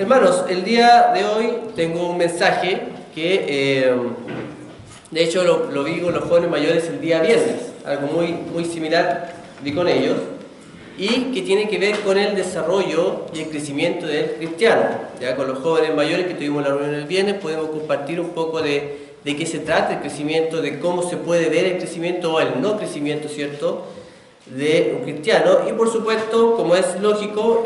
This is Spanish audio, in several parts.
Hermanos, el día de hoy tengo un mensaje que de hecho lo vi con los jóvenes mayores el día viernes, algo muy similar vi con ellos, y que tiene que ver con el desarrollo y el crecimiento del cristiano. Ya con los jóvenes mayores que tuvimos la reunión el viernes podemos compartir un poco de qué se trata el crecimiento, de cómo se puede ver el crecimiento o el no crecimiento, ¿cierto?, de un cristiano. Y por supuesto, como es lógico,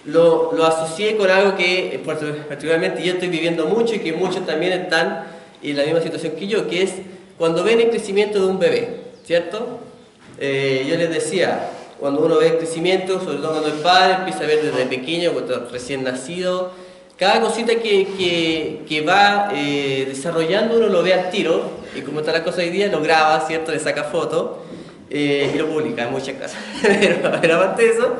lo asocié con algo que particularmente yo estoy viviendo mucho y que muchos también están en la misma situación que yo, que es cuando ven el crecimiento de un bebé, ¿cierto? Yo les decía, cuando uno ve el crecimiento, sobre todo cuando el padre empieza a ver desde pequeño, cuando recién nacido, cada cosita que va desarrollando uno lo ve al tiro, y como está la cosa hoy día, lo graba, ¿cierto? Le saca fotos y lo publica en muchas casas. Pero aparte de eso,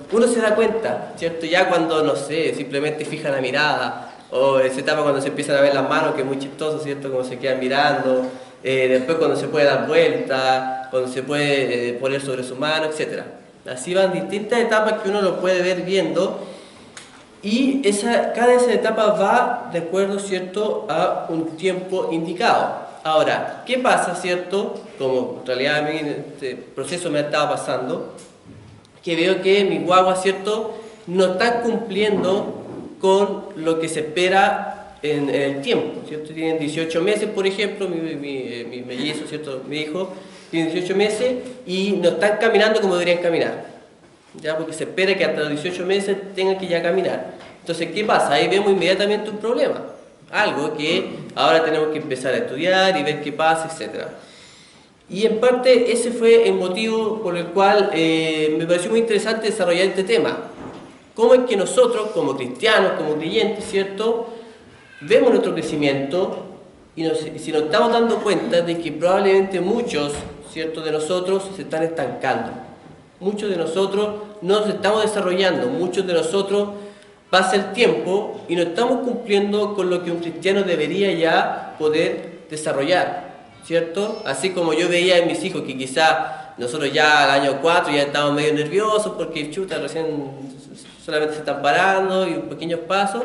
uno se da cuenta, ¿cierto? Ya cuando, no sé, simplemente fija la mirada, o esa etapa cuando se empiezan a ver las manos, que es muy chistoso, ¿cierto? Como se quedan mirando, después cuando se puede dar vuelta, cuando se puede poner sobre su mano, etc. Así van distintas etapas que uno lo puede ver viendo, y cada esa etapa va de acuerdo, ¿cierto?, a un tiempo indicado. Ahora, ¿qué pasa, cierto? Como en realidad a mí en este proceso me ha estado pasando, que veo que mis guaguas, ¿cierto?, no están cumpliendo con lo que se espera en el tiempo, ¿cierto? Tienen 18 meses, por ejemplo, mi mellizo, ¿cierto?, mi hijo, tiene 18 meses y no están caminando como deberían caminar, ¿ya? Porque se espera que hasta los 18 meses tengan que ya caminar. Entonces, ¿qué pasa? Ahí vemos inmediatamente un problema, algo que ahora tenemos que empezar a estudiar y ver qué pasa, etc. Y en parte ese fue el motivo por el cual me pareció muy interesante desarrollar este tema. ¿Cómo es que nosotros, como cristianos, como creyentes, ¿cierto?, vemos nuestro crecimiento y si nos estamos dando cuenta de que probablemente muchos, ¿cierto?, de nosotros se están estancando? Muchos de nosotros no nos estamos desarrollando, muchos de nosotros pasa el tiempo y no estamos cumpliendo con lo que un cristiano debería ya poder desarrollar, ¿cierto? Así como yo veía en mis hijos que quizá nosotros ya al año 4 ya estábamos medio nerviosos porque recién solamente se están parando y pequeños pasos,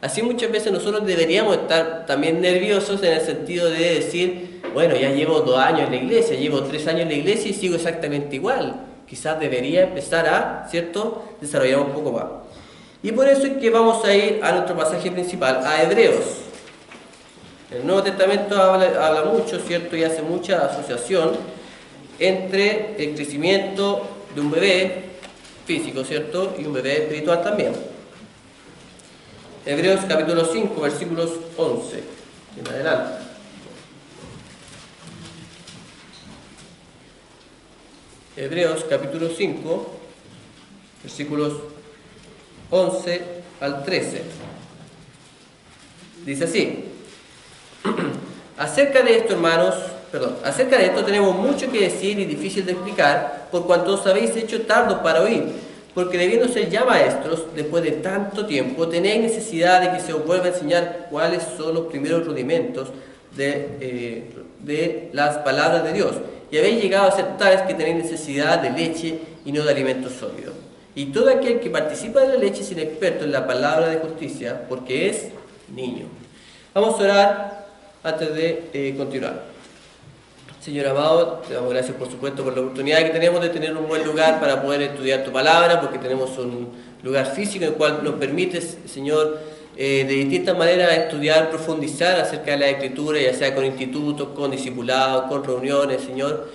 así muchas veces nosotros deberíamos estar también nerviosos en el sentido de decir, bueno, ya llevo 2 años en la iglesia, llevo 3 años en la iglesia y sigo exactamente igual. Quizás debería empezar a, ¿cierto?, desarrollar un poco más. Y por eso es que vamos a ir a nuestro pasaje principal, a Hebreos. El Nuevo Testamento habla mucho, ¿cierto?, y hace mucha asociación entre el crecimiento de un bebé físico, ¿cierto?, y un bebé espiritual también. Hebreos capítulo 5, versículos 11 en adelante. Hebreos capítulo 5, versículos 11 al 13. Dice así: acerca de esto tenemos mucho que decir y difícil de explicar, por cuanto os habéis hecho tardos para oír, porque debiendo ser ya maestros, después de tanto tiempo, tenéis necesidad de que se os vuelva a enseñar cuáles son los primeros rudimentos de las palabras de Dios, y habéis llegado a ser tales que tenéis necesidad de leche y no de alimento sólido. Y todo aquel que participa de la leche es inexperto en la palabra de justicia, porque es niño. Vamos a orar antes de continuar. Señor amado, te damos gracias por supuesto por la oportunidad que tenemos de tener un buen lugar para poder estudiar tu palabra, porque tenemos un lugar físico en el cual nos permites, Señor, de distintas maneras estudiar, profundizar acerca de la Escritura, ya sea con institutos, con discipulados, con reuniones, Señor.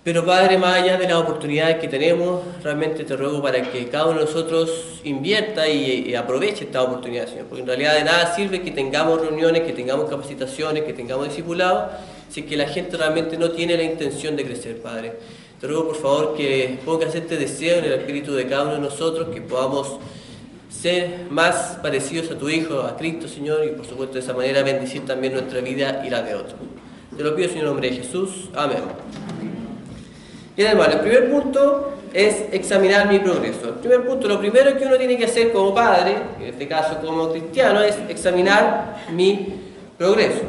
Pero Padre, más allá de las oportunidades que tenemos, realmente te ruego para que cada uno de nosotros invierta y aproveche esta oportunidad, Señor. Porque en realidad de nada sirve que tengamos reuniones, que tengamos capacitaciones, que tengamos discipulados, si es que la gente realmente no tiene la intención de crecer, Padre. Te ruego por favor que pongas este deseo en el espíritu de cada uno de nosotros, que podamos ser más parecidos a tu Hijo, a Cristo, Señor, y por supuesto de esa manera bendecir también nuestra vida y la de otros. Te lo pido, Señor, en el nombre de Jesús. Amén. Bien, hermano, el primer punto es examinar mi progreso. El primer punto, lo primero que uno tiene que hacer como padre, en este caso como cristiano, es examinar mi progreso.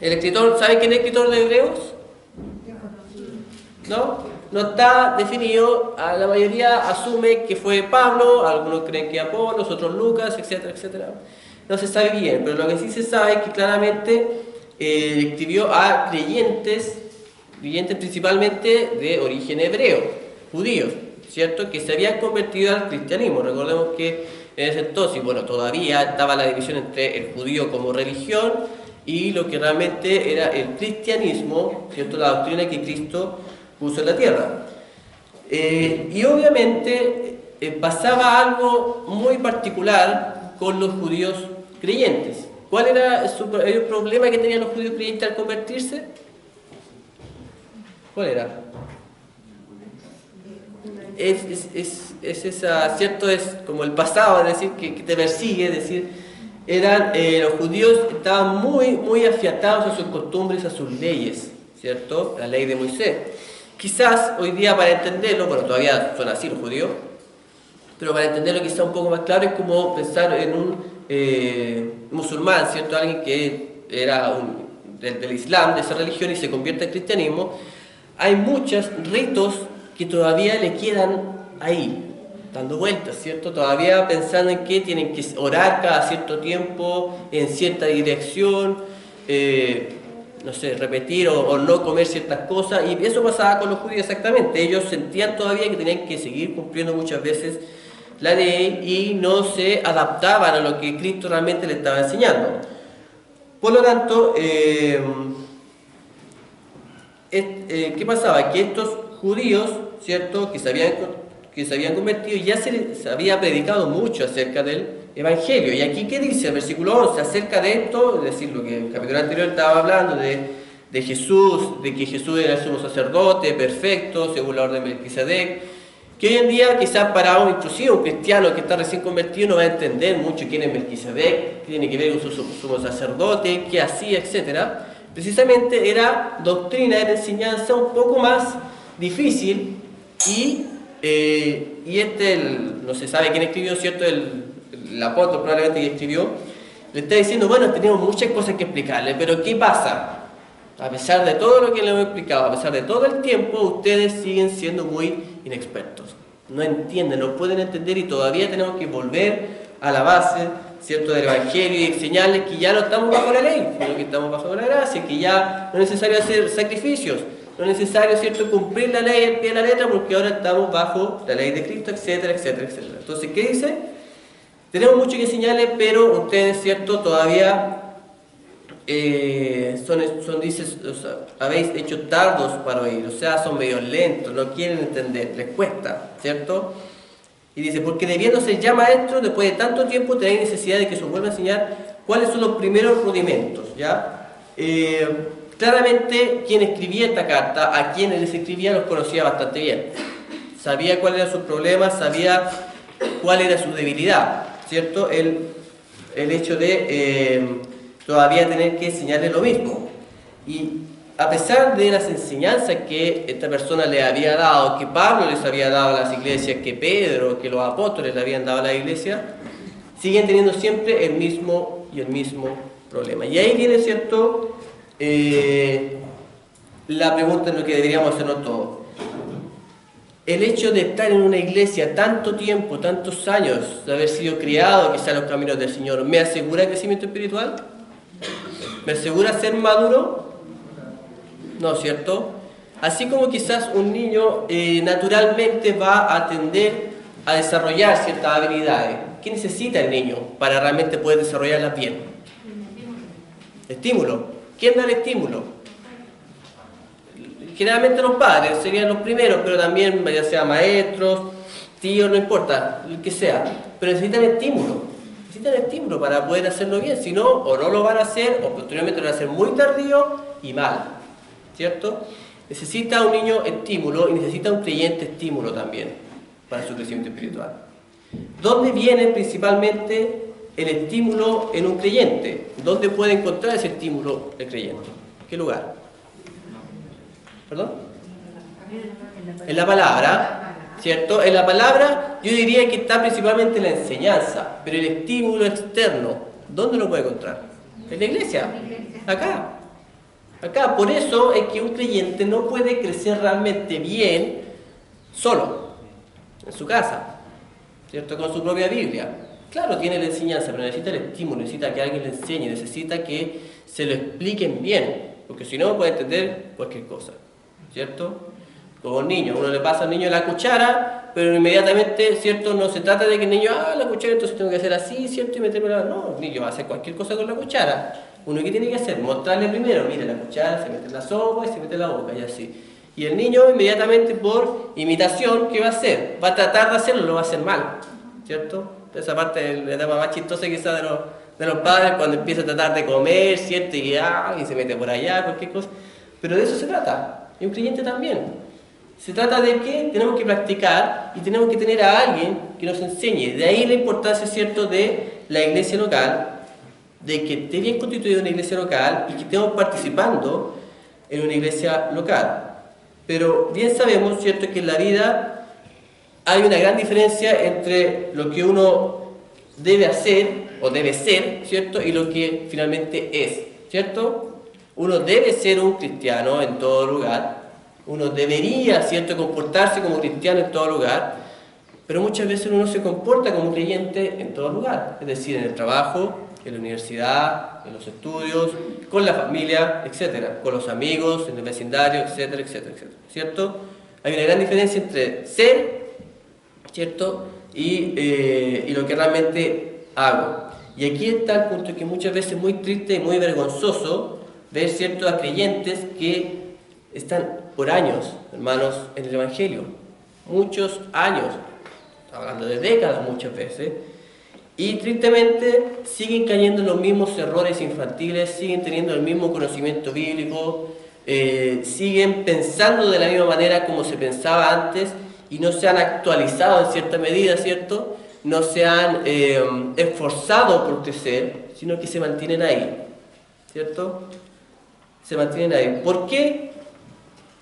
El escritor, ¿sabe quién es el escritor de Hebreos? ¿No? no está definido, la mayoría asume que fue Pablo, algunos creen que Apolo, otros Lucas, etcétera, etcétera. No se sabe bien, pero lo que sí se sabe es que claramente escribió a creyentes principalmente de origen hebreo, judíos, ¿cierto? Que se habían convertido al cristianismo. Recordemos que en ese entonces, bueno, todavía estaba la división entre el judío como religión y lo que realmente era el cristianismo, ¿cierto? La doctrina que Cristo puso en la tierra. Y obviamente pasaba algo muy particular con los judíos creyentes. ¿Cuál era el problema que tenían los judíos creyentes al convertirse? ¿Cuál era? Es esa, ¿cierto? Es como el pasado, es decir, que te persigue, es decir, los judíos estaban muy afiatados a sus costumbres, a sus leyes, ¿cierto? La ley de Moisés. Quizás hoy día para entenderlo, bueno, todavía son así los judíos, pero para entenderlo quizás un poco más claro es como pensar en un musulmán, ¿cierto? Alguien que era del Islam, de esa religión, y se convierte al cristianismo. Hay muchos ritos que todavía le quedan ahí, dando vueltas, ¿cierto? Todavía pensando en que tienen que orar cada cierto tiempo, en cierta dirección, no sé, repetir o no comer ciertas cosas, y eso pasaba con los judíos exactamente. Ellos sentían todavía que tenían que seguir cumpliendo muchas veces la ley y no se adaptaban a lo que Cristo realmente les estaba enseñando. Por lo tanto, ¿qué pasaba? Que estos judíos, ¿cierto?, que se habían convertido, ya se había predicado mucho acerca del Evangelio. Y aquí, ¿qué dice el versículo 11? Acerca de esto, es decir, lo que en el capítulo anterior estaba hablando de Jesús, de que Jesús era el sumo sacerdote perfecto, según la orden de Melquisedec, que hoy en día quizás para inclusive un cristiano que está recién convertido no va a entender mucho quién es Melquisedec, qué tiene que ver con su sumo sacerdote, qué hacía, etc. Precisamente era doctrina, era enseñanza un poco más difícil y no se sabe quién escribió, ¿cierto? El apóstol probablemente que escribió, le está diciendo, bueno, tenemos muchas cosas que explicarle, pero ¿qué pasa? A pesar de todo lo que le hemos explicado, a pesar de todo el tiempo, ustedes siguen siendo muy inexpertos. No entienden, no pueden entender y todavía tenemos que volver a la base, ¿cierto?, del Evangelio y enseñarles que ya no estamos bajo la ley, sino que estamos bajo la gracia, que ya no es necesario hacer sacrificios, no es necesario, ¿cierto?, cumplir la ley al pie de la letra, porque ahora estamos bajo la ley de Cristo, etcétera, etcétera, etcétera. Entonces, ¿qué dice? Tenemos mucho que enseñarles, pero ustedes, ¿cierto?, todavía habéis hecho tardos para oír, o sea, son medio lentos, no quieren entender, les cuesta, ¿cierto? Y dice, porque debiendo ser ya maestros, después de tanto tiempo tenéis necesidad de que se os vuelva a enseñar cuáles son los primeros rudimentos, ¿ya? Claramente, quien escribía esta carta, a quienes les escribía, los conocía bastante bien. Sabía cuál era su problema, sabía cuál era su debilidad, ¿cierto? El hecho de todavía tener que enseñarles lo mismo. Y a pesar de las enseñanzas que esta persona le había dado, que Pablo les había dado a las iglesias, que Pedro, que los apóstoles le habían dado a la iglesia, siguen teniendo siempre el mismo problema. Y ahí viene, ¿cierto?, la pregunta en lo que deberíamos hacernos todos. El hecho de estar en una iglesia tanto tiempo, tantos años, de haber sido criado quizá en los caminos del Señor, ¿me asegura el crecimiento espiritual? ¿Me asegura ser maduro? No, ¿cierto? Así como quizás un niño naturalmente va a tender a desarrollar ciertas habilidades. ¿Qué necesita el niño para realmente poder desarrollarlas bien? Estímulo. ¿Quién da el estímulo? Generalmente los padres serían los primeros, pero también ya sea maestros, tíos, no importa, el que sea. Pero necesitan estímulo para poder hacerlo bien, si no, o no lo van a hacer, o posteriormente lo van a hacer muy tardío y mal, ¿cierto? Necesita un niño estímulo y necesita un creyente estímulo también para su crecimiento espiritual. ¿Dónde viene principalmente el estímulo en un creyente? ¿Dónde puede encontrar ese estímulo el creyente? ¿En qué lugar? ¿Perdón? En la palabra, ¿cierto? En la palabra yo diría que está principalmente en la enseñanza, pero el estímulo externo, ¿dónde lo puede encontrar? En la iglesia, acá. Acá, por eso es que un creyente no puede crecer realmente bien solo, en su casa, ¿cierto? Con su propia Biblia. Claro, tiene la enseñanza, pero necesita el estímulo, necesita que alguien le enseñe, necesita que se lo expliquen bien, porque si no puede entender cualquier cosa, ¿cierto? Como un niño, uno le pasa al niño la cuchara, pero inmediatamente, ¿cierto? No se trata de que el niño, la cuchara, entonces tengo que hacer así, ¿cierto? Y meterme la... No, el niño va a hacer cualquier cosa con la cuchara. Uno, ¿qué tiene que hacer? Mostrarle primero, mire la cuchara, se mete en la sopa y se mete en la boca, y así. Y el niño inmediatamente por imitación, ¿qué va a hacer? Va a tratar de hacerlo, lo va a hacer mal, ¿cierto? Esa parte es la etapa más chistosa quizás de los padres, cuando empieza a tratar de comer, ¿cierto? Y se mete por allá, cualquier cosa. Pero de eso se trata, y un creyente también. Se trata de que tenemos que practicar y tenemos que tener a alguien que nos enseñe. De ahí la importancia, ¿cierto?, de la iglesia local, de que esté bien constituida una iglesia local y que estemos participando en una iglesia local. Pero bien sabemos, ¿cierto?, que en la vida hay una gran diferencia entre lo que uno debe hacer o debe ser, ¿cierto?, y lo que finalmente es, ¿cierto? Uno debe ser un cristiano en todo lugar. Uno debería, ¿cierto?, comportarse como cristiano en todo lugar, pero muchas veces uno no se comporta como creyente en todo lugar, es decir, en el trabajo, en la universidad, en los estudios, con la familia, etcétera, con los amigos, en el vecindario, etcétera, etcétera, etcétera, ¿cierto? Hay una gran diferencia entre ser, ¿cierto?, y lo que realmente hago. Y aquí está el punto que muchas veces es muy triste y muy vergonzoso ver, ¿cierto?, a creyentes que están por años, hermanos, en el Evangelio. Muchos años, hablando de décadas muchas veces, y tristemente siguen cayendo en los mismos errores infantiles, siguen teniendo el mismo conocimiento bíblico, siguen pensando de la misma manera como se pensaba antes y no se han actualizado en cierta medida, ¿cierto? No se han esforzado por crecer, sino que se mantienen ahí, ¿cierto? Se mantienen ahí. ¿Por qué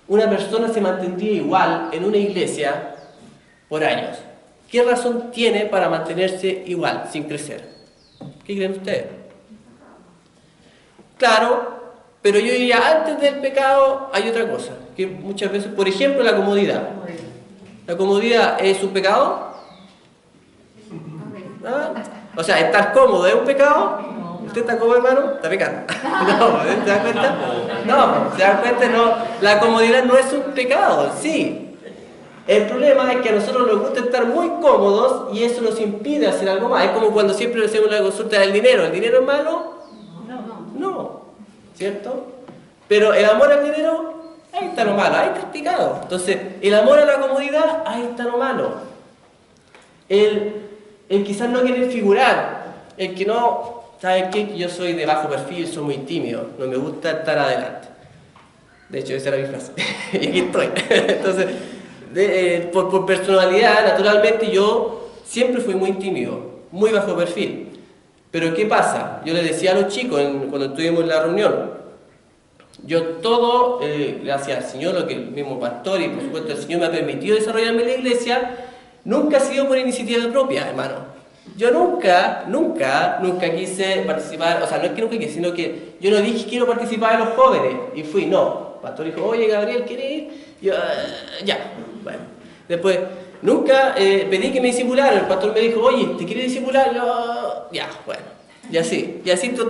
una persona se mantendría igual en una iglesia por años? ¿Qué razón tiene para mantenerse igual, sin crecer? ¿Qué creen ustedes? Claro, pero yo diría, antes del pecado hay otra cosa, que muchas veces, por ejemplo, la comodidad. ¿La comodidad es un pecado? ¿Ah? O sea, estar cómodo es un pecado. ¿Usted está cómodo, hermano? Está pecando. No, ¿se dan cuenta? No, ¿se dan cuenta? No, la comodidad no es un pecado, sí. El problema es que a nosotros nos gusta estar muy cómodos y eso nos impide hacer algo más. Es como cuando siempre hacemos la consulta del dinero. ¿El dinero es malo? No. ¿Cierto? Pero el amor al dinero, ahí está lo malo, ahí está el pecado. Entonces, el amor a la comodidad, ahí está lo malo. El quizás no querer figurar, el que no, ¿saben qué? Yo soy de bajo perfil, soy muy tímido, no me gusta estar adelante. De hecho, esa era mi frase. Y aquí estoy. Entonces, por personalidad, naturalmente, yo siempre fui muy tímido, muy bajo perfil. Pero ¿qué pasa? Yo le decía a los chicos cuando estuvimos en la reunión, yo todo, gracias al Señor, lo que el mismo pastor y por supuesto el Señor me ha permitido desarrollarme en la iglesia, nunca ha sido por iniciativa propia, hermano. Yo nunca quise participar, o sea, no es que nunca quise, sino que yo no dije quiero participar de los jóvenes, y fui, no. El pastor dijo, oye Gabriel, ¿quieres ir? Yo, ya, bueno. Después, nunca pedí que me discipularan, el pastor me dijo, oye, ¿te quieres discipular? Yo, ya, bueno. Y así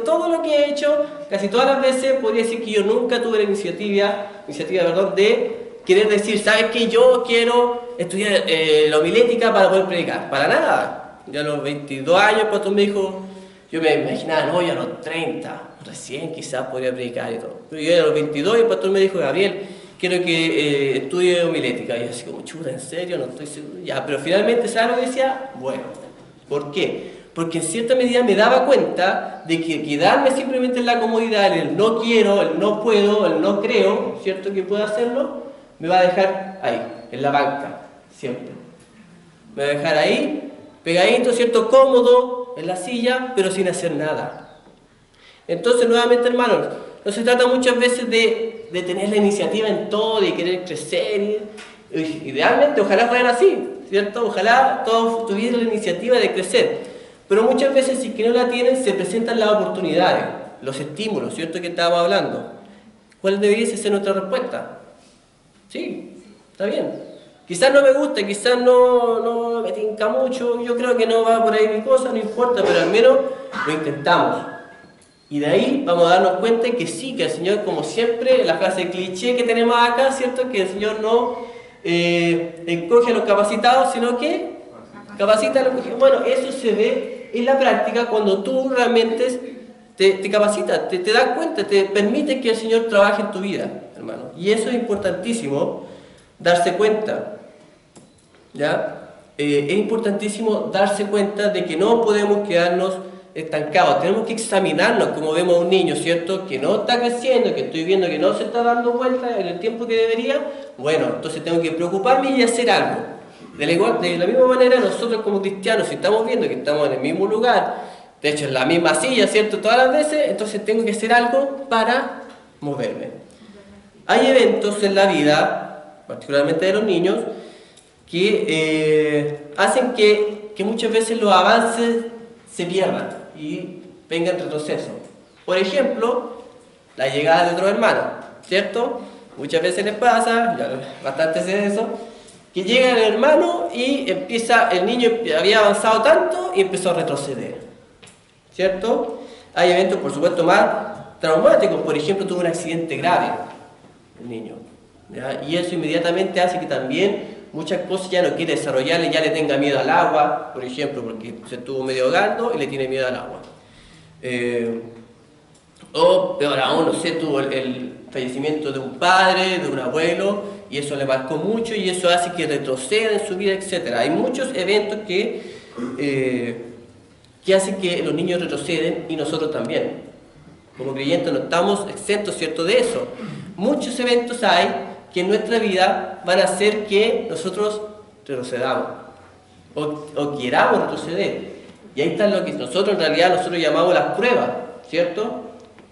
todo lo que he hecho, casi todas las veces, podría decir que yo nunca tuve la iniciativa, de querer decir, ¿sabes qué? Yo quiero estudiar la homilética para poder predicar. Para nada. Ya a los 22 años el pastor me dijo, yo me imaginaba, no, ya a los 30, recién quizás podría predicar y todo. Pero yo a los 22 y el pastor me dijo, Gabriel, quiero que estudie homilética. Y yo así como, chuta, ¿en serio? No estoy seguro. Ya, pero finalmente, ¿sabes lo que decía? Bueno, ¿por qué? Porque en cierta medida me daba cuenta de que quedarme simplemente en la comodidad, el no quiero, el no puedo, el no creo, ¿cierto? Que puedo hacerlo, me va a dejar ahí, en la banca, siempre. Me va a dejar ahí, pegadito, ¿cierto? Cómodo, en la silla, pero sin hacer nada. Entonces, nuevamente, hermanos, no se trata muchas veces de tener la iniciativa en todo, de querer crecer. Idealmente, ojalá fueran así, ¿cierto? Ojalá todos tuvieran la iniciativa de crecer. Pero muchas veces, si que no la tienen, se presentan las oportunidades, los estímulos, ¿cierto? Que estábamos hablando. ¿Cuál debería ser nuestra respuesta? Sí, está bien. Quizás no me gusta, quizás no me tinca mucho, yo creo que no va por ahí mi cosa, no importa, pero al menos lo intentamos. Y de ahí vamos a darnos cuenta que sí, que el Señor, como siempre, la frase cliché que tenemos acá, ¿cierto? Que el Señor no encoge a los capacitados, sino que capacita a los que... Bueno, eso se ve en la práctica cuando tú realmente te capacitas, te das cuenta, te permite que el Señor trabaje en tu vida, hermano. Y eso es importantísimo, darse cuenta, ¿ya? Es importantísimo darse cuenta de que no podemos quedarnos estancados, tenemos que examinarnos como vemos a un niño, ¿cierto? Que no está creciendo, que estoy viendo que no se está dando vuelta en el tiempo que debería, bueno, entonces tengo que preocuparme y hacer algo. De la misma manera nosotros como cristianos, si estamos viendo que estamos en el mismo lugar, de hecho en la misma silla, ¿cierto? Todas las veces, entonces tengo que hacer algo para moverme. Hay eventos en la vida, particularmente de los niños, que hacen que muchas veces los avances se pierdan y vengan retroceso. Por ejemplo, la llegada de otro hermano, ¿cierto? Muchas veces les pasa, ya bastante sé de eso, que llega el hermano y el niño había avanzado tanto y empezó a retroceder, ¿cierto? Hay eventos, por supuesto, más traumáticos. Por ejemplo, tuvo un accidente grave el niño, ¿ya? Y eso inmediatamente hace que también muchas cosas ya no quiere desarrollarle, ya le tenga miedo al agua, por ejemplo, porque se estuvo medio ahogando y le tiene miedo al agua. O peor aún, no sé, tuvo el fallecimiento de un padre, de un abuelo, y eso le marcó mucho y eso hace que retroceda en su vida, etc. Hay muchos eventos que hacen que los niños retroceden y nosotros también. Como creyentes no estamos exentos, ¿cierto?, de eso. Muchos eventos hay que en nuestra vida van a hacer que nosotros retrocedamos o queramos retroceder. Y ahí está lo que nosotros en realidad llamamos las pruebas, ¿cierto?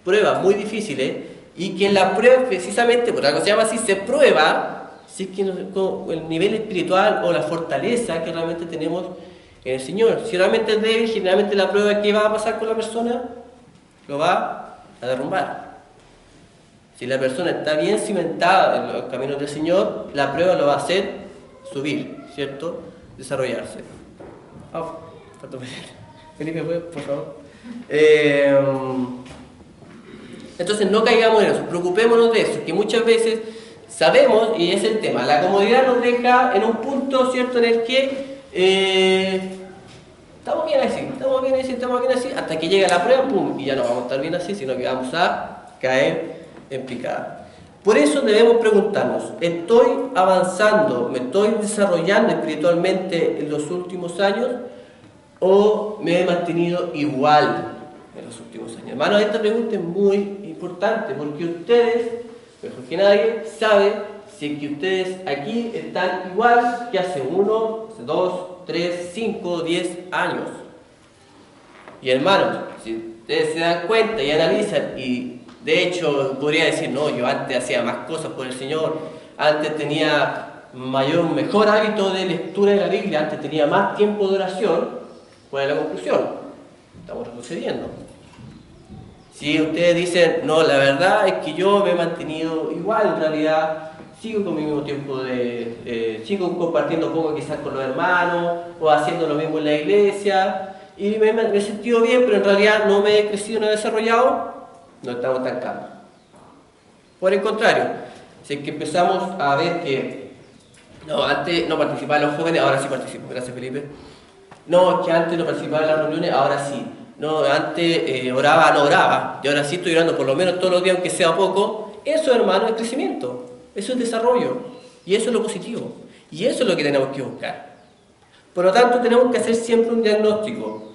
Pruebas muy difíciles y que en las pruebas precisamente, por algo se llama así, se prueba si es que el nivel espiritual o la fortaleza que realmente tenemos en el Señor. Si realmente es débil, generalmente la prueba que va a pasar con la persona lo va a derrumbar. Si la persona está bien cimentada en los caminos del Señor, la prueba lo va a hacer subir, ¿cierto? Desarrollarse. Felipe, por favor. Entonces no caigamos en eso, preocupémonos de eso, que muchas veces sabemos, y es el tema, la comodidad nos deja en un punto, ¿cierto?, en el que estamos bien así, hasta que llega la prueba, pum, y ya no vamos a estar bien así, sino que vamos a caer en picada. Por eso debemos preguntarnos, ¿estoy avanzando, me estoy desarrollando espiritualmente en los últimos años o me he mantenido igual en los últimos años? Hermanos, esta pregunta es muy importante porque ustedes, mejor que nadie, saben si es que ustedes aquí están igual que hace 1, 2, 3, 5, 10 años. Y hermanos, si ustedes se dan cuenta y analizan, y de hecho podría decir, no, yo antes hacía más cosas por el Señor, antes tenía mejor hábito de lectura de la Biblia, antes tenía más tiempo de oración, ¿cuál es la conclusión? Estamos retrocediendo. Si ustedes dicen, no, la verdad es que yo me he mantenido igual, en realidad sigo con mi mismo tiempo sigo compartiendo poco quizás con los hermanos, o haciendo lo mismo en la iglesia, y me he sentido bien, pero en realidad no me he crecido, no he desarrollado, no estamos tan calmos. Por el contrario, si es que empezamos a ver que, no, antes no participaban los jóvenes, ahora sí participo, gracias Felipe. No, es que antes no participaba en las reuniones, ahora sí. No, antes oraba, no oraba, y ahora sí estoy orando por lo menos todos los días, aunque sea poco. Eso, hermano, es crecimiento, eso es desarrollo, y eso es lo positivo, y eso es lo que tenemos que buscar. Por lo tanto, tenemos que hacer siempre un diagnóstico.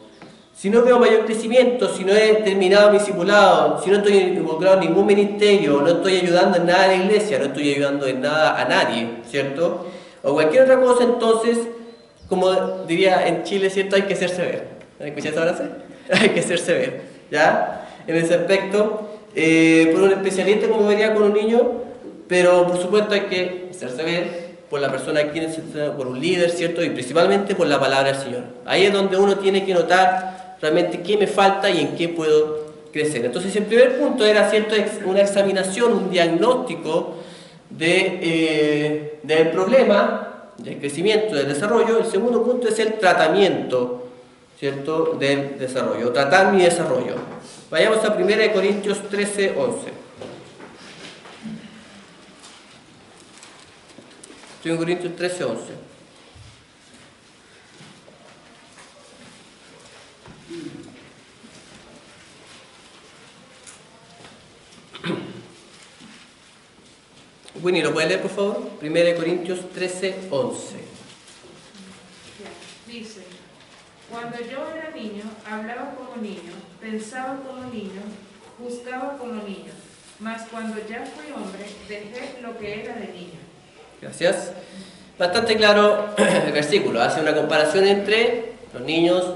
Si no veo mayor crecimiento, si no he terminado mi discipulado, si no estoy involucrado en ningún ministerio, no estoy ayudando en nada a la iglesia, no estoy ayudando en nada a nadie, ¿cierto? O cualquier otra cosa, entonces, como diría en Chile, ¿cierto? Hay que hacerse ver. ¿Han escuchado esa frase? Hay que hacerse ver, ¿ya? En ese aspecto, por un especialista como vería con un niño, pero por supuesto hay que hacerse ver por la persona por un líder, ¿cierto? Y principalmente por la palabra del Señor. Ahí es donde uno tiene que notar realmente qué me falta y en qué puedo crecer. Entonces el primer punto era, ¿cierto?, una examinación, un diagnóstico del problema, del crecimiento, del desarrollo. El segundo punto es el tratamiento, ¿cierto?, del desarrollo, tratar mi desarrollo. Vayamos a 1 Corintios 13, 11. 1 Corintios 13, 11. Winnie, ¿lo puede leer, por favor? 1 Corintios 13, 11. Dice: cuando yo era niño, hablaba como niño, pensaba como niño, juzgaba como niño. Mas cuando ya fui hombre, dejé lo que era de niño. Gracias. Bastante claro el versículo. Hace una comparación entre los niños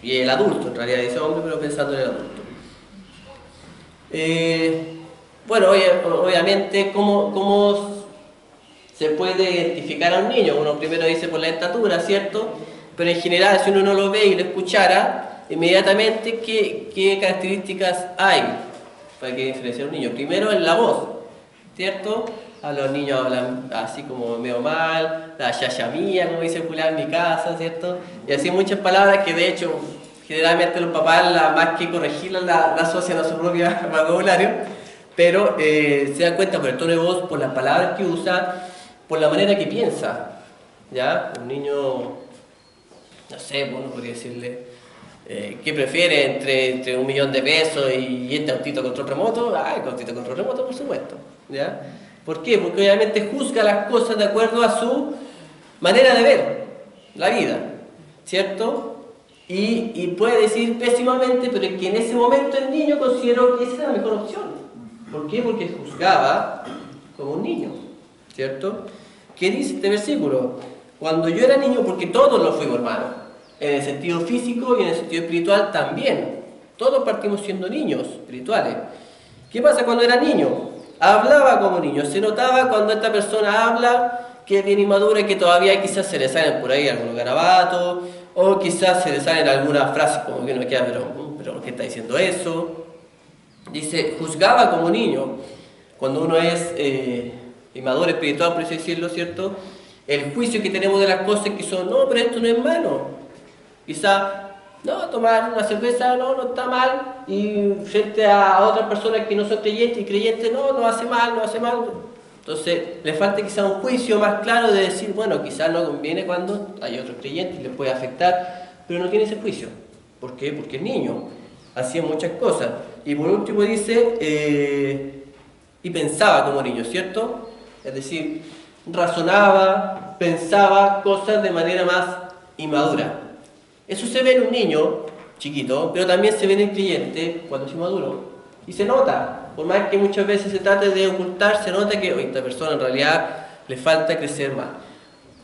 y el adulto. En realidad dice hombre, pero pensando en el adulto. Bueno, obviamente, ¿cómo se puede identificar a un niño? Uno primero dice por la estatura, ¿cierto? Pero en general, si uno no lo ve y lo escuchara, inmediatamente, ¿qué características hay para que diferenciar a un niño? Primero, en la voz, ¿cierto? A los niños hablan así como medio mal, la yaya mía, como dice Julián en mi casa, ¿cierto? Y así muchas palabras que de hecho, generalmente los papás, más que corregirlas, la asocian a su propio vocabulario, pero se dan cuenta por el tono de voz, por las palabras que usa, por la manera que piensa, ¿ya? Un niño, no sé, bueno, podría decirle, ¿qué prefiere entre 1.000.000 de pesos y este autito control remoto? Ah, el autito control remoto, por supuesto, ¿ya? ¿Por qué? Porque obviamente juzga las cosas de acuerdo a su manera de ver la vida, ¿cierto? Y puede decir pésimamente, pero es que en ese momento el niño consideró que esa era la mejor opción. ¿Por qué? Porque juzgaba como un niño, ¿cierto? ¿Qué dice este versículo? Cuando yo era niño, porque todos lo fuimos, hermano, en el sentido físico y en el sentido espiritual también. Todos partimos siendo niños espirituales. ¿Qué pasa cuando era niño? Hablaba como niño. Se notaba cuando esta persona habla que es bien inmadura y que todavía quizás se le salen por ahí algunos garabatos, o quizás se le salen algunas frases como que uno queda, pero ¿qué está diciendo eso? Dice, juzgaba como niño. Cuando uno es inmaduro espiritual, por así decirlo, ¿cierto? El juicio que tenemos de las cosas que son, no, pero esto no es malo. Quizá, no, tomar una cerveza no está mal, y frente a otras personas que no son creyentes y creyentes, no hace mal. Entonces, le falta quizá un juicio más claro de decir, bueno, quizás no conviene cuando hay otros creyentes y les puede afectar, pero no tiene ese juicio. ¿Por qué? Porque es niño, hacía muchas cosas. Y por último dice, y pensaba como niño, ¿cierto? Es decir, razonaba, pensaba cosas de manera más inmadura. Eso se ve en un niño chiquito, pero también se ve en el creyente cuando es inmaduro. Y se nota, por más que muchas veces se trate de ocultar, se nota que esta persona en realidad le falta crecer más.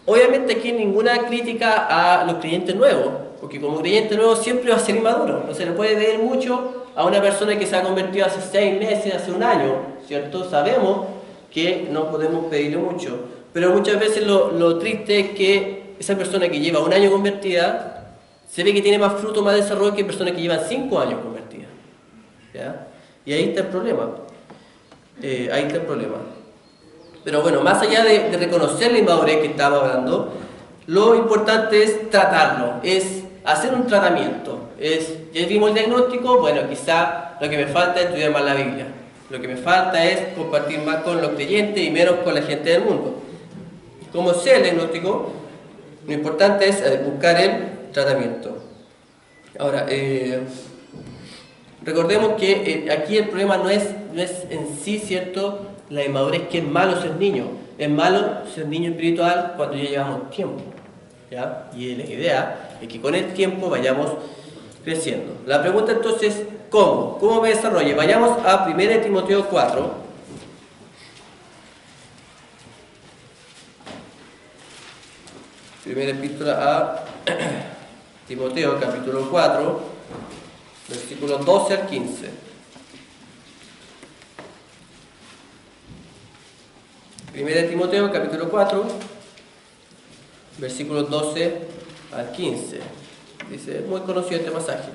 Obviamente aquí ninguna crítica a los creyentes nuevos, porque como creyente nuevo siempre va a ser inmaduro. No se le puede ver mucho a una persona que se ha convertido hace 6 meses, hace un año, ¿cierto? Sabemos que no podemos pedirle mucho, pero muchas veces lo triste es que esa persona que lleva un año convertida se ve que tiene más fruto, más desarrollo que personas que llevan 5 años convertidas, ¿ya? Y ahí está el problema. Ahí está el problema. Pero bueno, más allá de reconocer la inmadurez que estábamos hablando, lo importante es tratarlo, es hacer un tratamiento. Ya vimos el diagnóstico, bueno, quizá lo que me falta es estudiar más la Biblia. Lo que me falta es compartir más con los creyentes y menos con la gente del mundo. Como sea el diagnóstico, lo importante es buscar el tratamiento. Ahora, recordemos que aquí el problema no es en sí, ¿cierto?, la inmadurez, que es malo ser niño. Es malo ser niño espiritual cuando ya llevamos tiempo, ¿ya? Y la idea es que con el tiempo vayamos creciendo. La pregunta entonces, ¿cómo? ¿Cómo me desarrollo? Vayamos a 1 Timoteo 4. Primera epístola a Timoteo, capítulo 4, versículos 12 al 15. Primera Timoteo, capítulo 4, versículos 12 al 15. Dice, muy conocido este pasaje.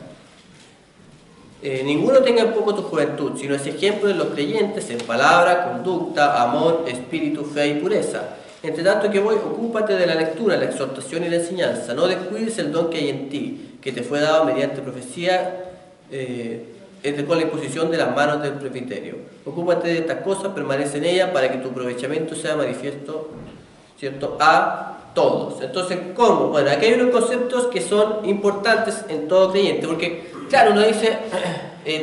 ninguno tenga en poco tu juventud, sino es ejemplo de los creyentes en palabra, conducta, amor, espíritu, fe y pureza. Entre tanto que voy, ocúpate de la lectura, la exhortación y la enseñanza. No descuides el don que hay en ti, que te fue dado mediante profecía, con la imposición de las manos del presbiterio. Ocúpate de estas cosas, permanece en ellas, para que tu aprovechamiento sea manifiesto, ¿cierto?, a todos. Entonces, ¿cómo? Bueno, aquí hay unos conceptos que son importantes en todo creyente, porque, claro, uno dice,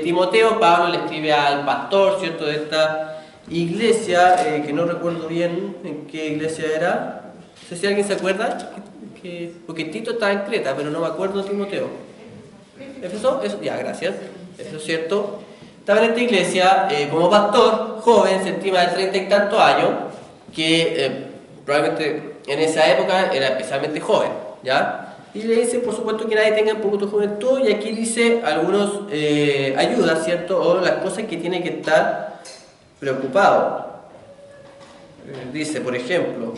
Timoteo, Pablo le escribe al pastor, ¿cierto?, de esta iglesia, que no recuerdo bien en qué iglesia era. No sé si alguien se acuerda, porque Tito estaba en Creta, pero no me acuerdo Timoteo. ¿Eso? Ya, gracias. Eso es cierto. Estaba en esta iglesia como pastor, joven, se estima de 30 y tantos años, que probablemente en esa época era especialmente joven, ¿ya? Y le dice, por supuesto, que nadie tenga un poco de juventud, y aquí dice algunos ayudas, ¿cierto? O las cosas que tiene que estar preocupado. Dice, por ejemplo,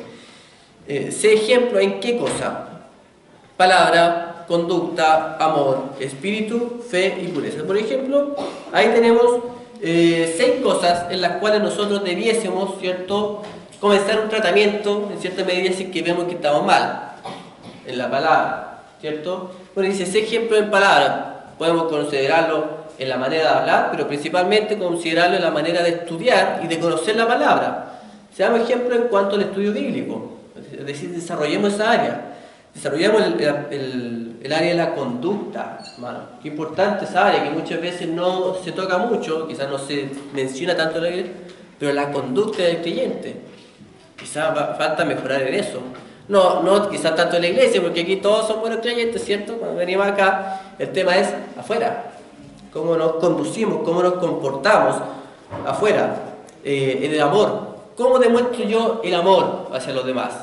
sé ejemplo en qué cosa: palabra, conducta, amor, espíritu, fe y pureza. Por ejemplo, ahí tenemos 6 cosas en las cuales nosotros debiésemos, ¿cierto?, comenzar un tratamiento, en cierta medida, si que vemos que estamos mal en la palabra, ¿cierto? Bueno, dice, sé ejemplo en palabra. Podemos considerarlo en la manera de hablar, pero principalmente considerarlo en la manera de estudiar y de conocer la palabra. Seamos ejemplo en cuanto al estudio bíblico, es decir, desarrollemos esa área. Desarrollamos el área de la conducta, hermano. Qué importante esa área, que muchas veces no se toca mucho, quizás no se menciona tanto en la iglesia, pero la conducta del creyente. Quizás falta mejorar en eso. No quizás tanto en la iglesia, porque aquí todos son buenos creyentes, ¿cierto? Cuando venimos acá, el tema es afuera. Cómo nos conducimos, cómo nos comportamos afuera, en el amor. ¿Cómo demuestro yo el amor hacia los demás?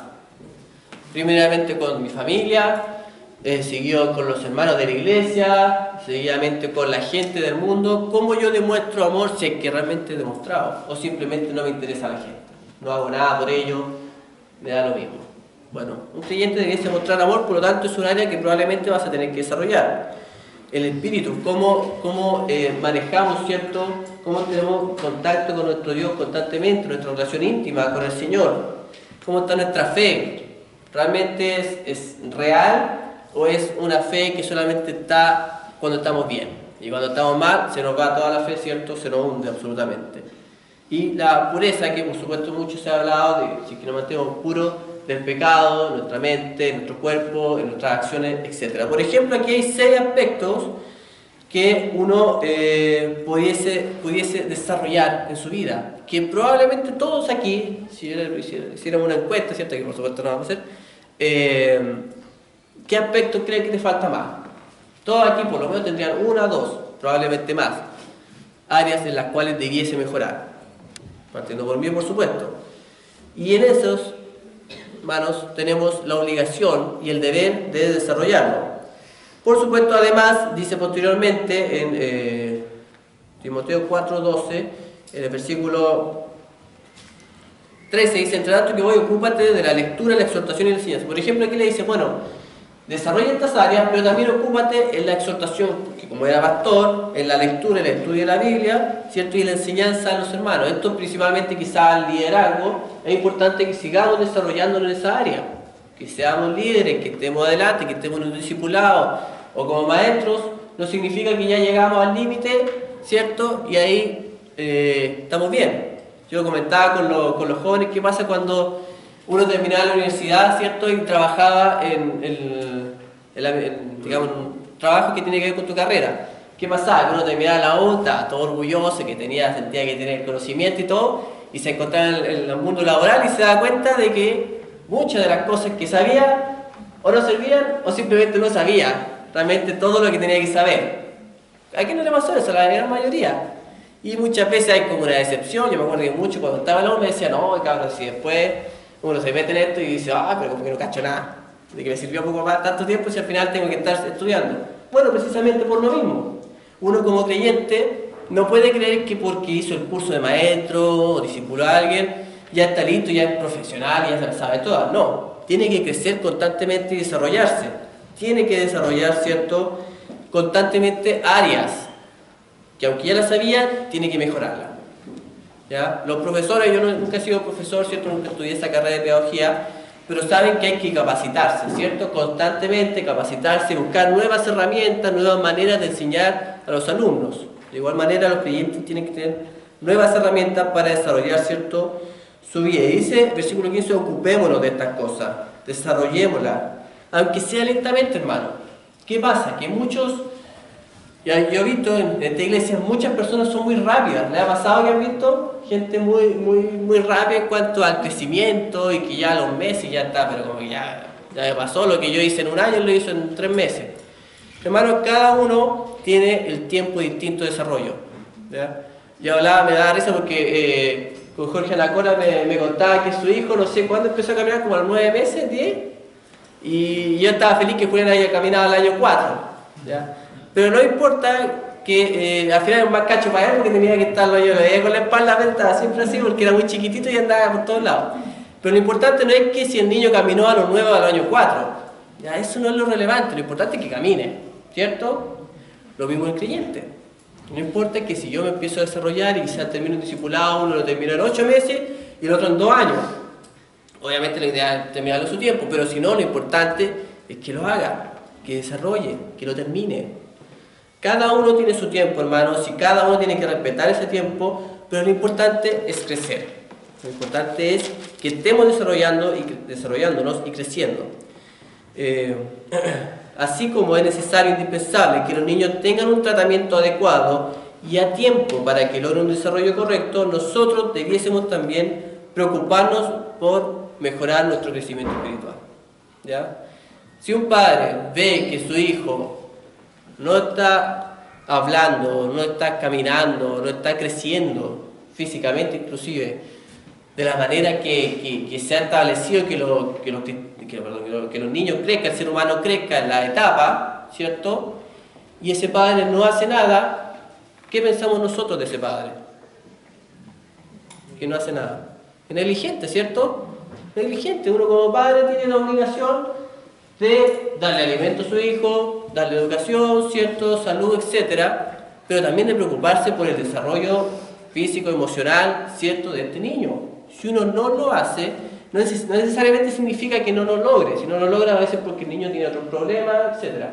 Primeramente con mi familia, seguido con los hermanos de la iglesia, seguidamente con la gente del mundo. ¿Cómo yo demuestro amor si es que realmente he demostrado? O simplemente no me interesa la gente, no hago nada por ello, me da lo mismo. Bueno, un creyente debiese mostrar amor, por lo tanto es un área que probablemente vas a tener que desarrollar. El espíritu, cómo manejamos, ¿cierto?, cómo tenemos contacto con nuestro Dios constantemente, nuestra relación íntima con el Señor, cómo está nuestra fe. ¿Realmente es real o es una fe que solamente está cuando estamos bien? Y cuando estamos mal, se nos va toda la fe, ¿cierto? Se nos hunde absolutamente. Y la pureza, que por supuesto mucho se ha hablado de si que nos mantenemos puros del pecado, en nuestra mente, en nuestro cuerpo, en nuestras acciones, etc. Por ejemplo, aquí hay 6 aspectos que uno pudiese desarrollar en su vida, que probablemente todos aquí, si hiciéramos una encuesta, ¿cierto?, que por supuesto no vamos a hacer, ¿qué aspecto creen que te falta más? Todos aquí por lo menos tendrían 1 o 2, probablemente más, áreas en las cuales debiese mejorar, partiendo por mí, por supuesto. Y en esos, hermanos, tenemos la obligación y el deber de desarrollarlo. Por supuesto, además, dice posteriormente en Timoteo 4:12, en el versículo 13, dice, entre tanto que voy, ocúpate de la lectura, la exhortación y la enseñanza. Por ejemplo, aquí le dice, bueno, desarrolla estas áreas, pero también ocúpate en la exhortación, que como era pastor, en la lectura, el estudio de la Biblia, ¿cierto?, y la enseñanza a los hermanos. Esto principalmente quizás al liderazgo, es importante que sigamos desarrollándonos en esa área, que seamos líderes, que estemos adelante, que estemos en un discipulado, o como maestros, no significa que ya llegamos al límite, ¿cierto?, y ahí estamos bien. Yo comentaba con los jóvenes qué pasa cuando uno terminaba la universidad, ¿cierto?, y trabajaba en digamos, un trabajo que tiene que ver con tu carrera. ¿Qué pasaba? Que uno terminaba la U, estaba todo orgulloso, que sentía que tenía el conocimiento y todo, y se encontraba en el mundo laboral y se daba cuenta de que muchas de las cosas que sabía o no servían o simplemente no sabía realmente todo lo que tenía que saber. ¿A quién no le pasó eso? A la gran mayoría. Y muchas veces hay como una decepción. Yo me acuerdo que mucho cuando estaba en la U me decía, no, cabrón, si después uno se mete en esto y dice, pero como que no cacho nada, de que me sirvió poco más tanto tiempo si al final tengo que estar estudiando. Bueno, precisamente por lo mismo. Uno como creyente no puede creer que porque hizo el curso de maestro o discipuló a alguien, ya está listo, ya es profesional, ya se la sabe toda. No, tiene que crecer constantemente y desarrollarse. Tiene que desarrollar, ¿cierto?, constantemente áreas que aunque ya la sabían, tiene que mejorarla. ¿Ya? Los profesores, yo nunca he sido profesor, ¿cierto? Nunca estudié esa carrera de pedagogía, pero saben que hay que capacitarse, ¿cierto? Constantemente capacitarse, buscar nuevas herramientas, nuevas maneras de enseñar a los alumnos. De igual manera, los creyentes tienen que tener nuevas herramientas para desarrollar, ¿cierto?, su vida. Y dice, versículo 15, ocupémonos de estas cosas, desarrollémoslas, aunque sea lentamente, hermano. ¿Qué pasa? Que muchos, yo he visto en esta iglesia, muchas personas son muy rápidas. ¿Le ha pasado que han visto gente muy rápida en cuanto al crecimiento y que ya a los meses ya está, pero como que ya me pasó lo que yo hice en un año, lo hizo en 3 meses? Hermanos, cada uno tiene el tiempo distinto de desarrollo. ¿Ya? Yo hablaba, me daba risa porque con Jorge Anacora me contaba que su hijo, no sé cuándo empezó a caminar, como a los 9 meses, 10, y yo estaba feliz que Julián haya caminado al año 4. ¿Ya? Pero no importa que al final era un más cacho para él porque tenía que estar yo lo veía con la espalda apretada, siempre así, porque era muy chiquitito y andaba por todos lados. Pero lo importante no es que si el niño caminó a los 9 o al año 4. ¿Ya? Eso no es lo relevante, lo importante es que camine, ¿cierto? Lo mismo el creyente. No importa que si yo me empiezo a desarrollar y quizás termino un discipulado, uno lo termina en 8 meses y el otro en 2 años. Obviamente la idea es terminarlo en su tiempo, pero si no, lo importante es que lo haga, que desarrolle, que lo termine. Cada uno tiene su tiempo, hermanos, y cada uno tiene que respetar ese tiempo, pero lo importante es crecer. Lo importante es que estemos desarrollándonos y creciendo. Así como es necesario e indispensable que los niños tengan un tratamiento adecuado y a tiempo para que logren un desarrollo correcto, nosotros debiésemos también preocuparnos por mejorar nuestro crecimiento espiritual. ¿Ya? Si un padre ve que su hijo no está hablando, no está caminando, no está creciendo físicamente inclusive, de la manera que se ha establecido que los niños crezcan, el ser humano crezca en la etapa, ¿cierto? Y ese padre no hace nada, ¿qué pensamos nosotros de ese padre? Que no hace nada. Es negligente, ¿cierto? Negligente. Uno como padre tiene la obligación de darle alimento a su hijo, darle educación, ¿cierto? Salud, etcétera, pero también de preocuparse por el desarrollo físico, emocional, ¿cierto?, de este niño. Si uno no lo hace, no necesariamente significa que no lo logre. Si no lo logra, a veces porque el niño tiene otros problemas, etc.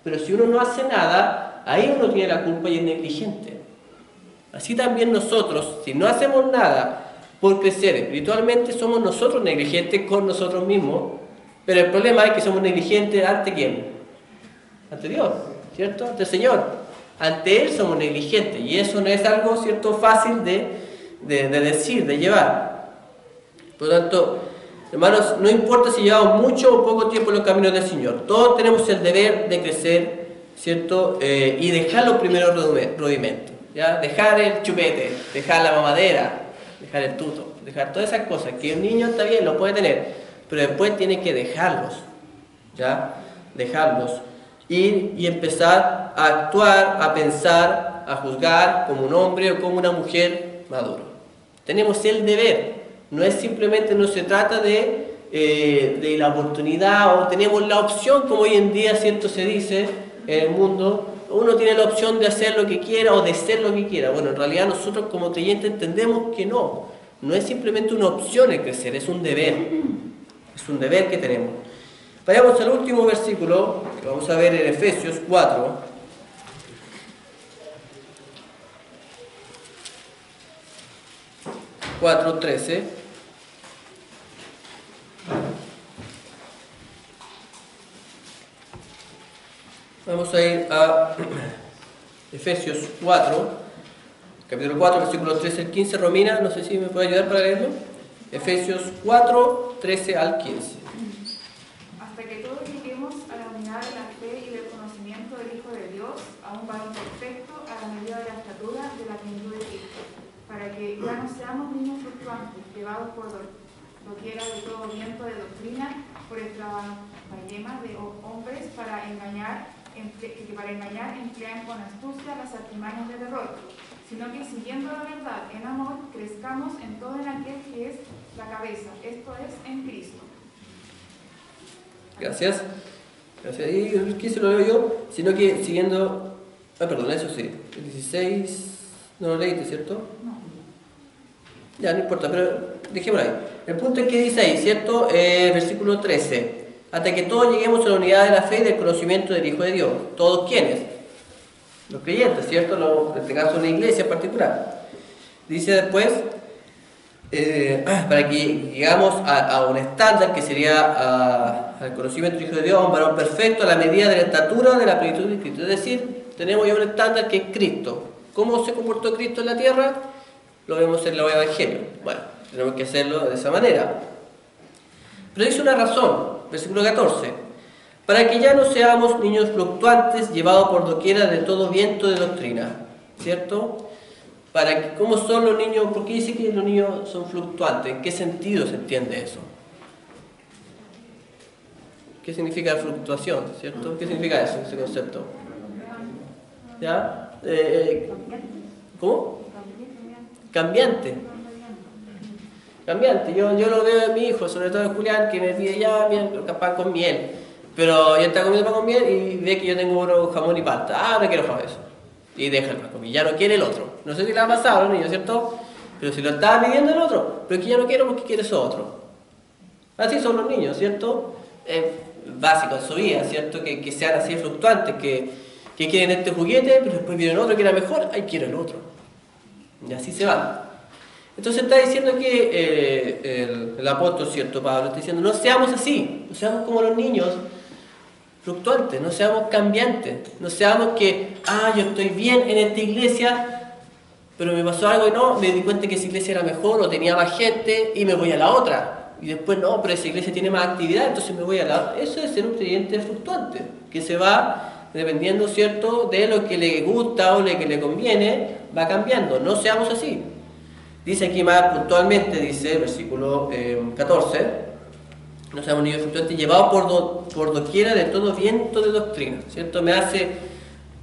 Pero si uno no hace nada, ahí uno tiene la culpa y es negligente. Así también nosotros, si no hacemos nada por crecer espiritualmente, somos nosotros negligentes con nosotros mismos. Pero el problema es que somos negligentes ¿ante quién? Ante Dios, ¿cierto? Ante el Señor. Ante Él somos negligentes. Y eso no es algo, ¿cierto?, fácil de decir, de llevar. Por lo tanto, hermanos, no importa si llevamos mucho o poco tiempo en los caminos del Señor. Todos tenemos el deber de crecer, ¿cierto? Y dejar los primeros rudimentos. ¿Ya? Dejar el chupete, dejar la mamadera, dejar el tuto, dejar todas esas cosas. Que un niño está bien, lo puede tener, pero después tiene que dejarlos. ¿Ya? Dejarlos. Y empezar a actuar, a pensar, a juzgar como un hombre o como una mujer maduro. Tenemos el deber. No es simplemente, no se trata de la oportunidad o tenemos la opción, como hoy en día cierto se dice en el mundo, uno tiene la opción de hacer lo que quiera o de ser lo que quiera. Bueno, en realidad nosotros como creyentes entendemos que no es simplemente una opción el crecer, es un deber que tenemos. Vayamos al último versículo que vamos a ver en Efesios 4. 4:13. Vamos a ir a Efesios 4, capítulo 4, versículos 13 al 15. Romina, no sé si me puede ayudar para leerlo. Efesios 4, 13 al 15. Hasta que todos lleguemos a la unidad de la fe y del conocimiento del Hijo de Dios, a un varón perfecto, a la medida de la estatura de la plenitud de Cristo, para que ya no seamos niños fluctuantes, llevados por doquiera de todo viento de doctrina, por extravaganza de hombres para engañar emplean con astucia las artimañas del error, sino que siguiendo la verdad en amor, crezcamos en todo en aquel que es la cabeza, esto es, en Cristo. Gracias. Y aquí se lo leo yo, sino que siguiendo Perdón, eso sí. El 16, no lo leíste, ¿cierto? Ya, no importa, pero dejémoslo ahí. El punto es que dice ahí, ¿cierto? Versículo 13. Hasta que todos lleguemos a la unidad de la fe y del conocimiento del Hijo de Dios. ¿Todos quiénes? Los creyentes, ¿cierto? En este caso una iglesia en particular. Dice después, para que llegamos a un estándar que sería al conocimiento del Hijo de Dios, un varón perfecto a la medida de la estatura de la plenitud de Cristo. Es decir, tenemos ya un estándar que es Cristo. ¿Cómo se comportó Cristo en la tierra? Lo vemos en los evangelios. Bueno, tenemos que hacerlo de esa manera. Pero dice una razón, versículo 14. Para que ya no seamos niños fluctuantes, llevados por doquiera de todo viento de doctrina. ¿Cierto? ¿Cómo son los niños? ¿Por qué dice que los niños son fluctuantes? ¿En qué sentido se entiende eso? ¿Qué significa fluctuación? ¿Cierto? ¿Qué significa eso, ese concepto? ¿Ya? ¿Cómo? Cambiante. Cambiante. Yo lo veo en mi hijo, sobre todo en Julián, que me pide ya pan con miel. Pero ya está comiendo pan con miel y ve que yo tengo uno jamón y palta. Ah, no quiero jamón eso. Y deja el pan con miel. Ya no quiere el otro. No sé si le ha pasado a los niños, ¿cierto? Pero si lo estaba pidiendo el otro, pero es que ya no quiero porque quiere eso otro. Así son los niños, ¿cierto? Es básico en su vida, ¿cierto? Que sean así fluctuantes, que quieren este juguete, pero después viene otro que era mejor, ay, quiero el otro. Y así se van. Entonces está diciendo que el apóstol, ¿cierto? Pablo está diciendo, no seamos así, no seamos como los niños fluctuantes, no seamos cambiantes, no seamos que, yo estoy bien en esta iglesia, pero me pasó algo y no, me di cuenta que esa iglesia era mejor o tenía más gente y me voy a la otra. Y después no, pero esa iglesia tiene más actividad, entonces me voy a la otra. Eso es ser un creyente fluctuante, que se va dependiendo, ¿cierto?, de lo que le gusta o lo que le conviene, va cambiando. No seamos así. Dice aquí más puntualmente, dice, versículo 14, no seamos niños fluctuantes, llevados por doquiera de todo viento de doctrina, ¿cierto? Me hace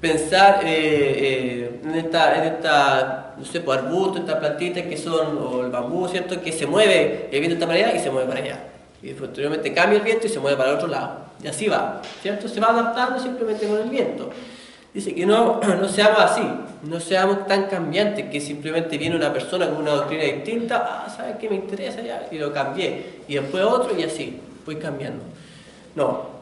pensar en esta, no sé, pues arbustos, estas plantitas que son, o el bambú, ¿cierto?, que se mueve, el viento está para allá y se mueve para allá. Y posteriormente cambia el viento y se mueve para el otro lado. Y así va, ¿cierto? Se va adaptando simplemente con el viento. Dice que no seamos así, no seamos tan cambiantes que simplemente viene una persona con una doctrina distinta, ¿sabes qué me interesa ya? Y lo cambié. Y después otro y así, voy cambiando. No.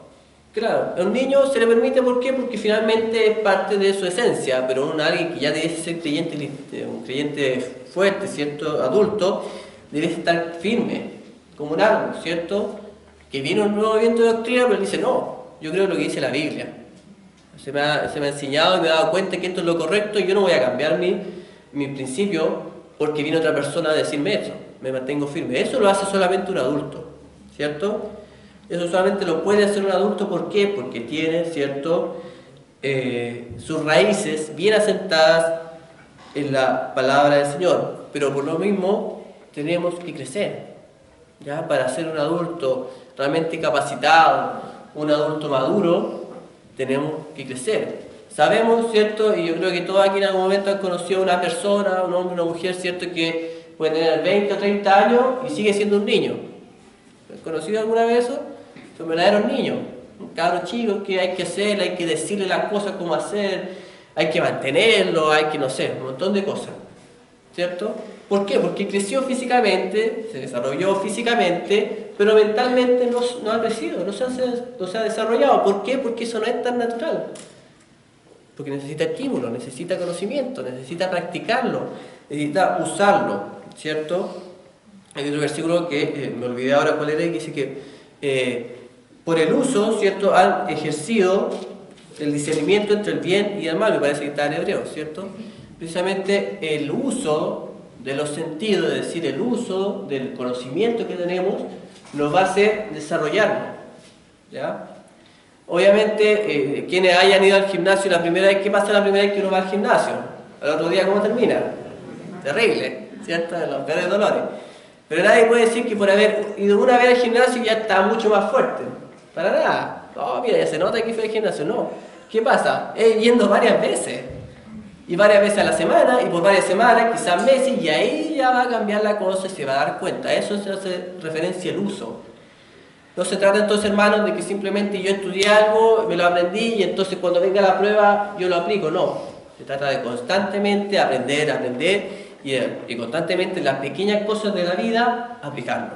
Claro, a un niño se le permite, ¿por qué? Porque finalmente es parte de su esencia, pero alguien que ya debe ser creyente, un creyente fuerte, ¿cierto? Adulto, debe estar firme, como un árbol, ¿cierto? Que viene un nuevo viento de doctrina, pero él dice, no, yo creo lo que dice la Biblia. Se me ha enseñado y me he dado cuenta que esto es lo correcto y yo no voy a cambiar mi principio porque viene otra persona a decirme eso. Me mantengo firme. Eso lo hace solamente un adulto, ¿cierto? Eso solamente lo puede hacer un adulto, ¿por qué? Porque tiene, ¿cierto?, sus raíces bien asentadas en la palabra del Señor. Pero por lo mismo tenemos que crecer, ¿ya? Para ser un adulto realmente capacitado, un adulto maduro, tenemos que crecer. Sabemos, ¿cierto? Y yo creo que todos aquí en algún momento han conocido a una persona, un hombre, una mujer, ¿cierto?, que puede tener 20 o 30 años y sigue siendo un niño. ¿Han conocido alguna vez eso? Son verdaderos niños, cabros chicos que hay que hacer, hay que decirle las cosas cómo hacer, hay que mantenerlo, hay que, no sé, un montón de cosas, ¿cierto? ¿Por qué? Porque creció físicamente, se desarrolló físicamente, pero mentalmente no ha crecido, no se ha desarrollado. ¿Por qué? Porque eso no es tan natural. Porque necesita estímulo, necesita conocimiento, necesita practicarlo, necesita usarlo, ¿cierto? Hay otro versículo que me olvidé ahora cuál era, que dice que por el uso, ¿cierto?, han ejercido el discernimiento entre el bien y el mal, me parece que está en hebreo, ¿cierto? Precisamente el uso de los sentidos, es decir, el uso del conocimiento que tenemos, nos va a hacer desarrollarnos, ¿ya? Obviamente, quienes hayan ido al gimnasio la primera vez, ¿qué pasa la primera vez que uno va al gimnasio? Al otro día, ¿cómo termina? Terrible, ¿cierto? Los peores dolores. Pero nadie puede decir que por haber ido una vez al gimnasio ya está mucho más fuerte. Para nada. No, mira, ya se nota que fue al gimnasio. No. ¿Qué pasa? Yendo varias veces. Y varias veces a la semana, y por varias semanas, quizás meses, y ahí ya va a cambiar la cosa y se va a dar cuenta. Eso se hace referencia al uso. No se trata entonces, hermanos, de que simplemente yo estudié algo, me lo aprendí y entonces cuando venga la prueba yo lo aplico. No, se trata de constantemente aprender y constantemente las pequeñas cosas de la vida aplicarlo.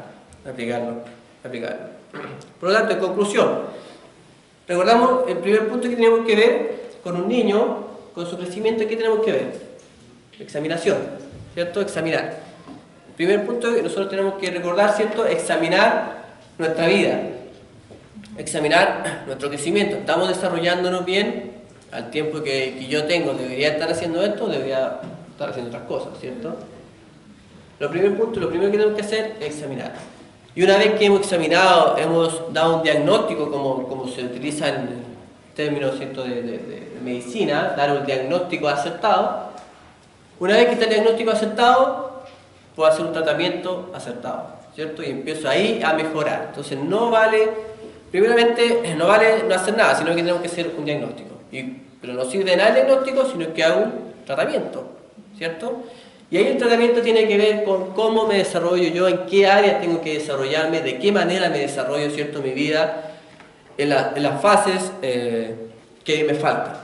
Por lo tanto, en conclusión, recordamos el primer punto que tenemos que ver con un niño, con su crecimiento, ¿qué tenemos que ver? Examinación, ¿cierto? Examinar. El primer punto que nosotros tenemos que recordar, ¿cierto? Examinar nuestra vida, examinar nuestro crecimiento. ¿Estamos desarrollándonos bien? Al tiempo que yo tengo, ¿debería estar haciendo esto? ¿Debería estar haciendo otras cosas? ¿Cierto? Lo primero que tenemos que hacer es examinar. Y una vez que hemos examinado, hemos dado un diagnóstico, como se utiliza en términos, ¿cierto?, de medicina, dar un diagnóstico acertado. Una vez que está el diagnóstico acertado, puedo hacer un tratamiento acertado, ¿cierto? Y empiezo ahí a mejorar. Entonces primeramente no vale no hacer nada, sino que tenemos que hacer un diagnóstico. Pero no sirve de nada el diagnóstico, sino que hago un tratamiento, ¿cierto? Y ahí el tratamiento tiene que ver con cómo me desarrollo yo, en qué áreas tengo que desarrollarme, de qué manera me desarrollo, ¿cierto?, mi vida, en las fases que me faltan.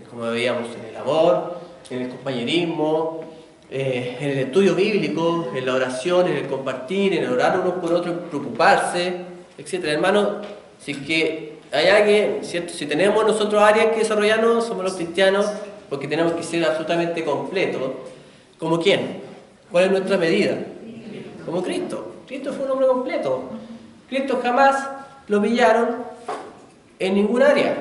Como veíamos en el amor, en el compañerismo, en el estudio bíblico, en la oración, en el compartir, en el orar unos por otros, en preocuparse, etc. Hermano, si que hay alguien, ¿cierto?, si tenemos nosotros áreas que desarrollarnos, somos los cristianos, porque tenemos que ser absolutamente completos. ¿Como quién? ¿Cuál es nuestra medida? Como Cristo. Cristo fue un hombre completo. Cristo jamás lo pillaron en ningún área.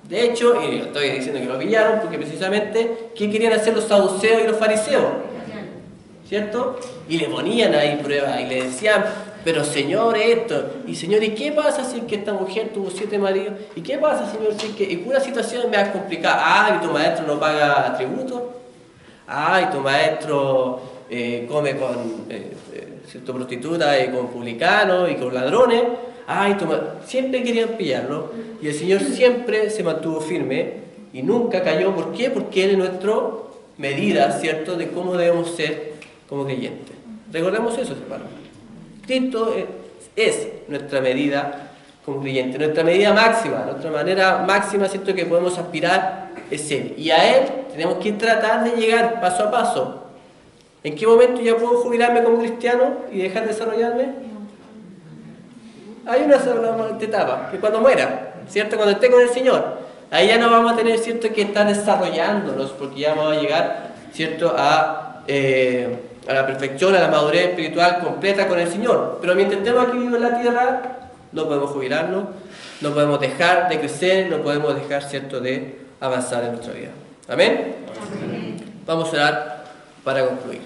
De hecho, y estoy diciendo que lo pillaron porque precisamente, ¿qué querían hacer los saduceos y los fariseos? ¿Cierto? Y le ponían ahí pruebas y le decían, pero Señor, esto, y Señor, ¿y qué pasa si es que esta mujer tuvo 7 maridos? ¿Y qué pasa, Señor, si es que en una situación me has complicado? Ah, y tu maestro no paga tributo. Ah, y tu maestro come con prostitutas y con publicanos y con ladrones. Ah, siempre querían pillarlo. Y el Señor siempre se mantuvo firme y nunca cayó. ¿Por qué? Porque Él es nuestra medida, ¿cierto?, de cómo debemos ser como creyentes. Recordemos eso, hermanos. Cristo es nuestra medida como creyentes, nuestra medida máxima, nuestra manera máxima, ¿cierto?, que podemos aspirar es Él. Y a Él tenemos que tratar de llegar paso a paso. ¿En qué momento ya puedo jubilarme como cristiano y dejar de desarrollarme? Hay una sola etapa, que cuando muera, ¿cierto?, cuando esté con el Señor. Ahí ya no vamos a tener, ¿cierto?, que estar desarrollándonos, porque ya vamos a llegar, ¿cierto?, a la perfección, a la madurez espiritual completa con el Señor. Pero mientras estemos aquí vivos en la tierra, no podemos jubilarnos, no podemos dejar de crecer, no podemos dejar, ¿cierto?, de avanzar en nuestra vida. ¿Amén? Amén. Vamos a orar para concluir.